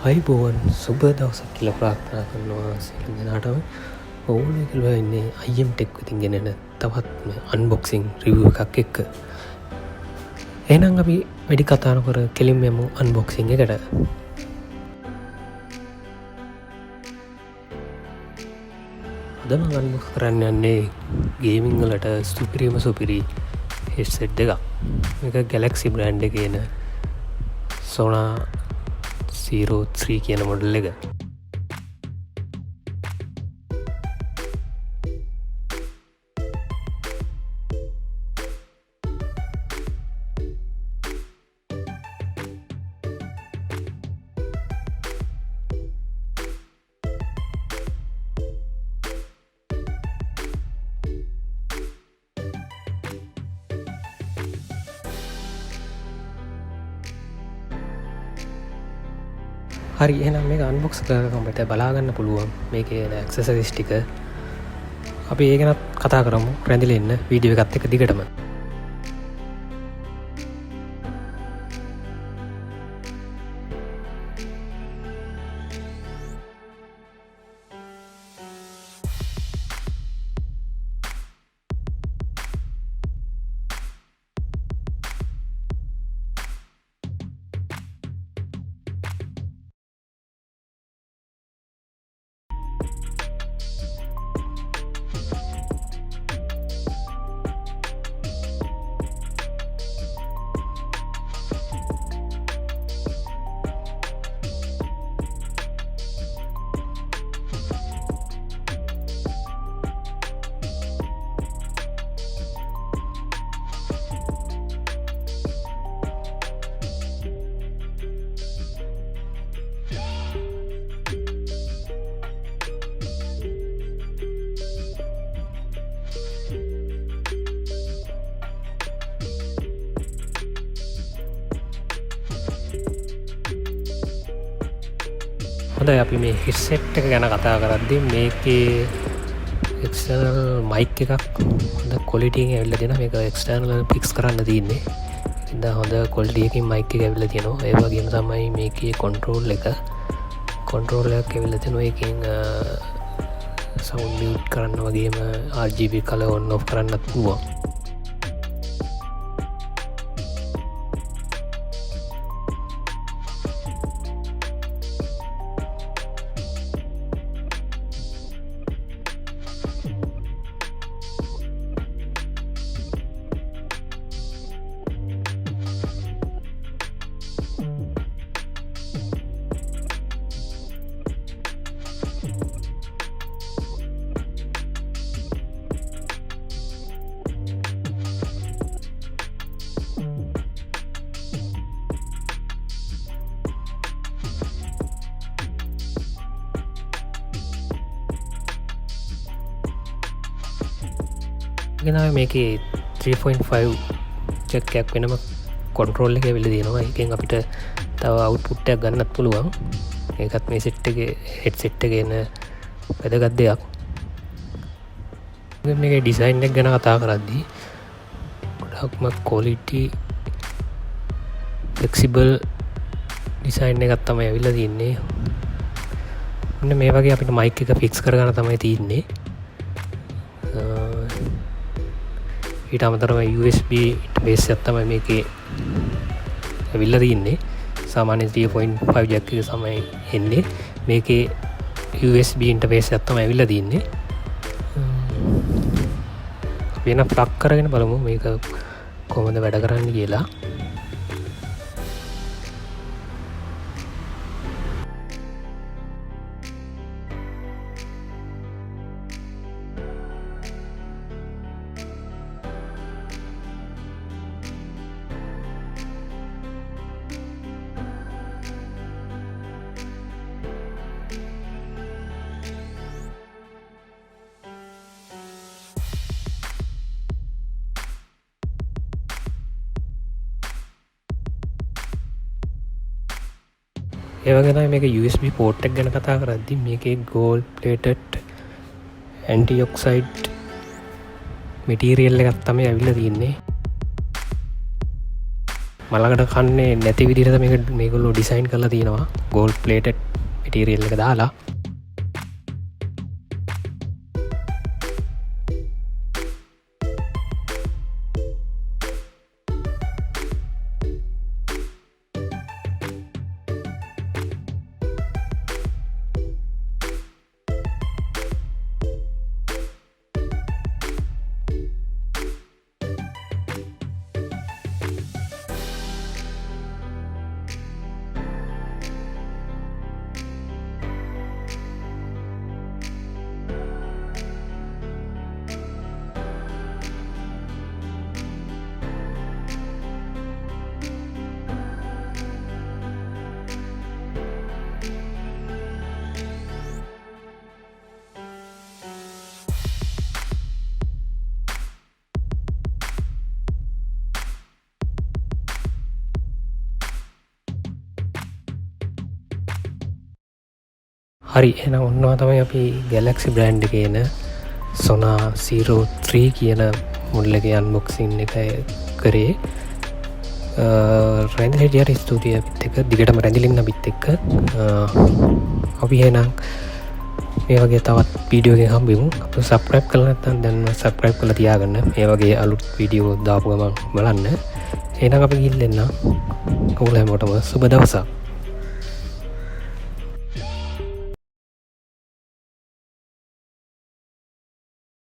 අයිබෝවන් සුබ දවසක් කියලා ප්‍රාර්ථනා කරනවා සියලු දෙනාටම. ඕනේ කියලා ඉන්නේ IM Tech විසින් ගෙනෙන තවත් අන්බොක්සිං රිවිව් එකක් එක්ක. එහෙනම් අපි වැඩි කතා නොකර කෙලින්ම යමු අන්බොක්සිං එකට. අද මම අන්බොක්ස් කරන්න යන්නේ ගේමින් වලට සුපිරි හෙඩ්සෙට් එකක්. මේක Galaxy brand එකේ එන Sonar 03 කියන මොඩල් එක. හරි, එහෙනම් මේක අන්බොක්ස් කරගමු. අපිට බලාගන්න පුළුවන් මේකේ ඇක්සසරිස් ටික. අපි ඒක ගැන කතා කරමු. රැඳිලා ඉන්න වීඩියෝ එකත් එක්ක දිගටම. හොඳයි, අපි මේ හෙඩ්සෙට් එක ගැන කතා කරද්දී මේකේ එක්ස්ටර්නල් මයික් එකක් හොඳ ක්වොලිටි එකකින් ඇවිල්ලා තියෙනවා. මේක එක්ස්ටර්නල් ෆික්ස් කරන්න තියෙන්නේ. ඉතින් හොඳ ක්වොලිටි එකකින් මයික් එක ඇවිල්ලා තියෙනවා. ඒ වගේම තමයි මේකේ කන්ට්‍රෝල් එකක් ඇවිල්ලා තියෙනවා. ඒකෙන් සවුන්ඩ් මියුට් කරන්න වගේම RGB කලර් ඔන් ඔෆ් කරන්නත් පුළුවන්. මේකේ 3.5 චෙක් එකක් වෙනම කොන්ට්‍රෝල් එක ඇවිල්ලා තියෙනවා. ඒකෙන් අපිට තව අවුට්පුට් එකක් ගන්නත් පුළුවන්. ඒකත් මේ සෙට් එකේ හෙඩ්සෙට් එකේ එන වැදගත් දෙයක්. මේකේ ඩිසයින් එක ගැන කතා කරද්දී ගොඩක්ම ක්වොලිටි ෆ්ලෙක්සිබල් ඩිසයින් එකක් තමයි ඇවිල්ලා තියෙන්නේ. මෙන්න මේ වගේ අපිට මයික් එක ෆික්ස් කරගන්න තමයි තියෙන්නේ. ඊට අමතරව USB ඉන්ටර්ෆේස් එකක් තමයි මේකේ ඇවිල්ලා තියෙන්නේ. සාමාන්‍ය 3.5 ජැක් එක තමයි එන්නේ. මේකේ USB ඉන්ටර්ෆේස් එකක් තමයි ඇවිල්ලා තියෙන්නේ. අපි එන ප්ලග් කරගෙන බලමු මේක කොහොමද වැඩ කරන්නේ කියලා. ඒ වගේ තමයි මේක USB port එක ගැන කතා කරද්දී මේකේ gold plated anti oxide material එකක් තමයි ඇවිල්ලා තියෙන්නේ. මලකට කන්නේ නැති විදිහට මේගොල්ලෝ ඩිසයින් කරලා තියෙනවා ගෝල්ඩ් ප්ලේටඩ් මැටීරියල් එක දාලා. හරි එහෙනම් ඔන්නවා තමයි අපි Galaxy brand එකේ එන Sonar 03 කියන මොඩල් එකේ අන්බොක්සින් එක කරේ. රැඳිලා හිටියට ස්තුතියි අපිත් එක්ක දිගටම රැඳිලා ඉන්න අපිත් එක්ක. අපි එහෙනම් මේ වගේ තවත් වීඩියෝ එකකින් හම්බෙමු. අපිට subscribe කරලා නැත්නම් දැන් subscribe කරලා තියාගන්න. මේ වගේ අලුත් වීඩියෝ දාපු ගමන් බලන්න. එහෙනම් අපි ගිහින් එන්න. ඔයාලා හැමෝටම සුබ දවසක්.